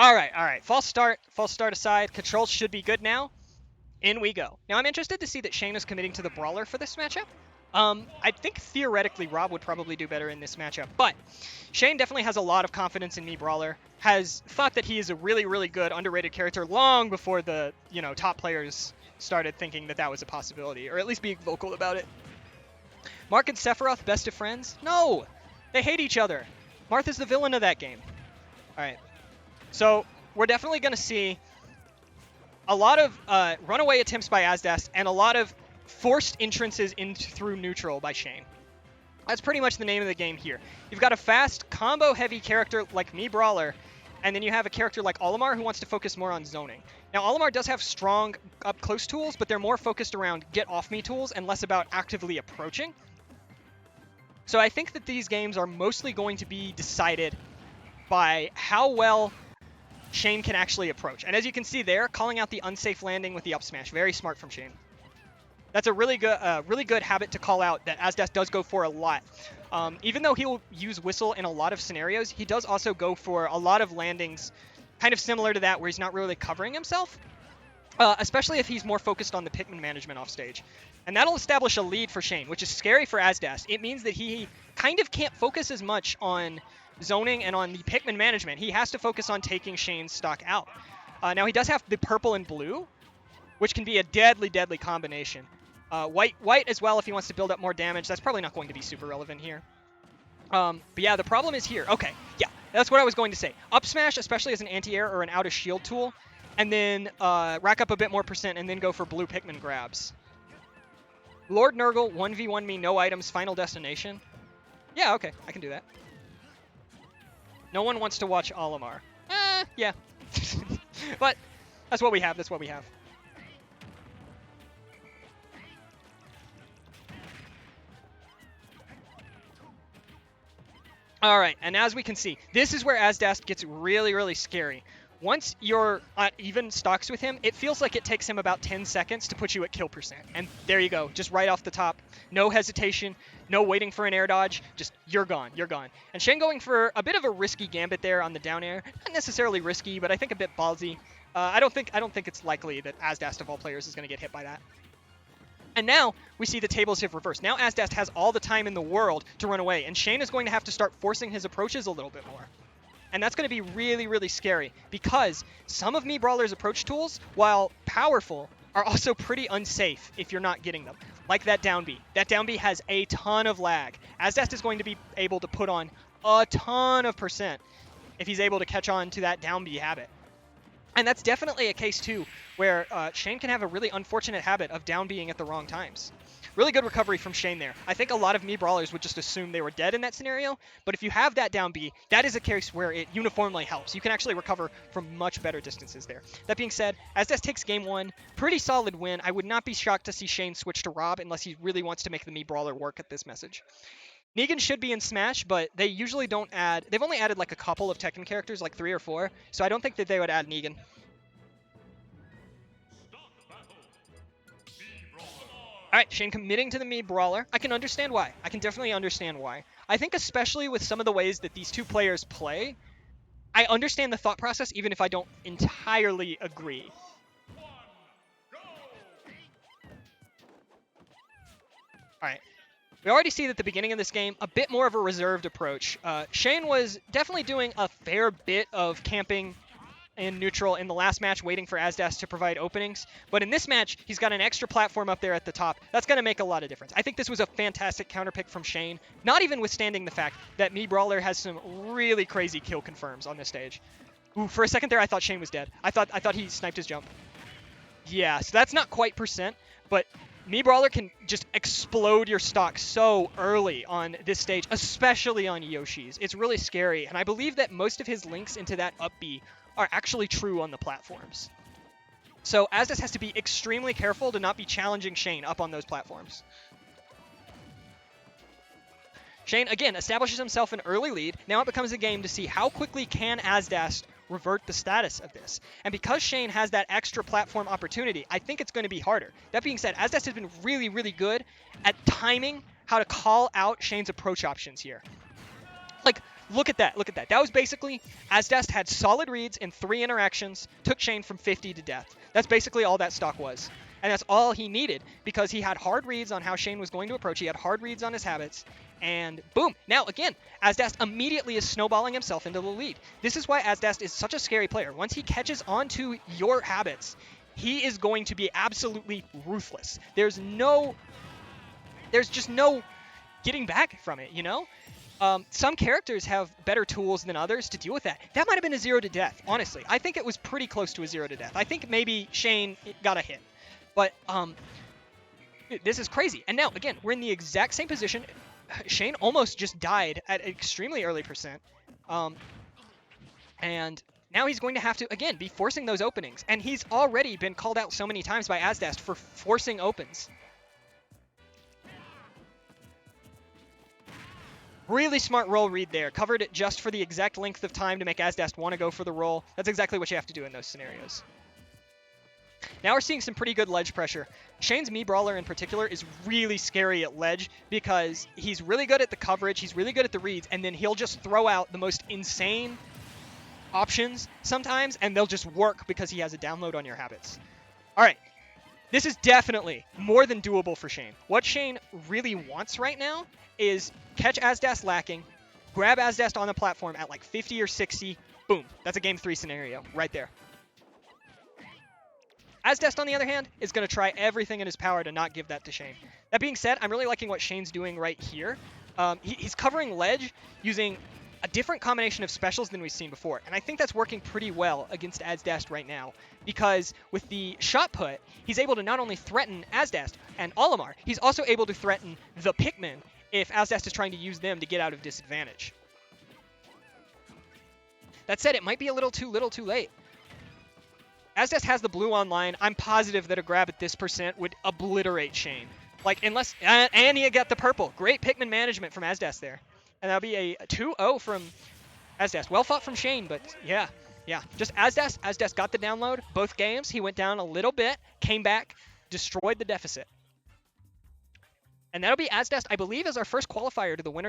All right. False start aside. Controls should be good now. In we go. Now I'm interested to see that Shane is committing to the Brawler for this matchup. I think theoretically Rob would probably do better in this matchup, but Shane definitely has a lot of confidence in me, Brawler. Has thought that he is a really, really good underrated character long before the top players started thinking that that was a possibility, or at least being vocal about it. Mark and Sephiroth, best of friends? No, they hate each other. Marth is the villain of that game. All right, so we're definitely going to see a lot of runaway attempts by asddast and a lot of forced entrances through neutral by Shane. That's pretty much the name of the game here. You've got a fast, combo-heavy character like me, Brawler, and then you have a character like Olimar who wants to focus more on zoning. Now, Olimar does have strong up-close tools, but they're more focused around get-off-me tools and less about actively approaching. So I think that these games are mostly going to be decided by how well Shane can actually approach. And as you can see there, calling out the unsafe landing with the up smash. Very smart from Shane. That's a really good habit to call out that asddast does go for a lot. Even though he'll use Whistle in a lot of scenarios, he does also go for a lot of landings kind of similar to that where he's not really covering himself, especially if he's more focused on the Pikmin management off stage. And that'll establish a lead for Shane, which is scary for asddast. It means that he kind of can't focus as much on zoning and on the Pikmin management. He has to focus on taking Shane's stock out. Now he does have the purple and blue, which can be a deadly combination. White as well if he wants to build up more damage. That's probably not going to be super relevant here. But yeah, the problem is here. Okay, yeah, that's what I was going to say. Up smash, especially as an anti-air or an out-of-shield tool, and then rack up a bit more percent and then go for blue Pikmin grabs. Lord Nurgle, 1v1 me, no items, final destination. Yeah, okay, I can do that. No one wants to watch Olimar. Yeah. But that's what we have, All right, and as we can see, this is where asddast gets really scary. Once you're at even stocks with him, it feels like it takes him about 10 seconds to put you at kill percent. And there you go, just right off the top. No hesitation, no waiting for an air dodge, just you're gone. And Shane going for a bit of a risky gambit there on the down air. Not necessarily risky, but I think a bit ballsy. I don't think it's likely that asddast of all players is going to get hit by that. And now we see the tables have reversed. Now asddast has all the time in the world to run away, and Shane is going to have to start forcing his approaches a little bit more. And that's going to be really scary because some of me Brawler's approach tools, while powerful, are also pretty unsafe if you're not getting them. Like that down B. That down B has a ton of lag. asddast is going to be able to put on a ton of percent if he's able to catch on to that down B habit. And that's definitely a case, too, where Shane can have a really unfortunate habit of down being at the wrong times. Really good recovery from Shane there. I think a lot of me Brawlers would just assume they were dead in that scenario, but if you have that down B, that is a case where it uniformly helps. You can actually recover from much better distances there. That being said, asddast takes game one. Pretty solid win. I would not be shocked to see Shane switch to Rob unless he really wants to make the me Brawler work at this message. Negan should be in Smash, but they usually don't add... They've only added like a couple of Tekken characters, like 3 or 4, so I don't think that they would add Negan. Alright, Shane committing to the me Brawler. I can understand why. I can definitely understand why. I think especially with some of the ways that these two players play, I understand the thought process even if I don't entirely agree. Alright. We already see that at the beginning of this game, a bit more of a reserved approach. Shane was definitely doing a fair bit of camping in neutral in the last match, waiting for asddast to provide openings. But in this match, he's got an extra platform up there at the top. That's going to make a lot of difference. I think this was a fantastic counterpick from Shane, not even withstanding the fact that me Brawler has some really crazy kill confirms on this stage. Ooh, for a second there, I thought Shane was dead. I thought he sniped his jump. Yeah, so that's not quite percent, but me Brawler can just explode your stock so early on this stage, especially on Yoshi's. It's really scary, and I believe that most of his links into that up B are actually true on the platforms. So asddast has to be extremely careful to not be challenging Shane up on those platforms. Shane, again, establishes himself an early lead. Now it becomes a game to see how quickly can asddast revert the status of this. And because Shane has that extra platform opportunity, I think it's going to be harder. That being said, asddast has been really good at timing how to call out Shane's approach options here. Like, look at that. Look at that. That was basically asddast had solid reads in 3 interactions, took Shane from 50 to death. That's basically all that stock was. And that's all he needed because he had hard reads on how Shane was going to approach. He had hard reads on his habits. And boom. Now, again, asddast immediately is snowballing himself into the lead. This is why asddast is such a scary player. Once he catches on to your habits, he is going to be absolutely ruthless. There's just no getting back from it, you know? Some characters have better tools than others to deal with that. That might have been a 0 to death, honestly. I think it was pretty close to a 0 to death. I think maybe Shane got a hit. But this is crazy. And now, again, we're in the exact same position. Shane almost just died at an extremely early percent. And now he's going to have to, again, be forcing those openings. And he's already been called out so many times by asddast for forcing opens. Really smart roll read there. Covered it just for the exact length of time to make asddast want to go for the roll. That's exactly what you have to do in those scenarios. Now we're seeing some pretty good ledge pressure. Shane's Mii Brawler in particular is really scary at ledge because he's really good at the coverage, he's really good at the reads, and then he'll just throw out the most insane options sometimes, and they'll just work because he has a download on your habits. All right. This is definitely more than doable for Shane. What Shane really wants right now is catch asddast lacking, grab asddast on the platform at like 50 or 60, boom. That's a game 3 scenario right there. asddast, on the other hand, is going to try everything in his power to not give that to Shane. That being said, I'm really liking what Shane's doing right here. He's covering ledge using a different combination of specials than we've seen before. And I think that's working pretty well against asddast right now. Because with the shot put, he's able to not only threaten asddast and Olimar, he's also able to threaten the Pikmin if asddast is trying to use them to get out of disadvantage. That said, it might be a little too late. asddast has the blue online. I'm positive that a grab at this percent would obliterate Shane. Like, unless... And he got the purple. Great Pikmin management from asddast there. And that'll be a 2-0 from asddast. Well fought from Shane, but yeah. Just asddast. asddast got the download. Both games, he went down a little bit, came back, destroyed the deficit. And that'll be asddast, I believe, as our first qualifier to the winner's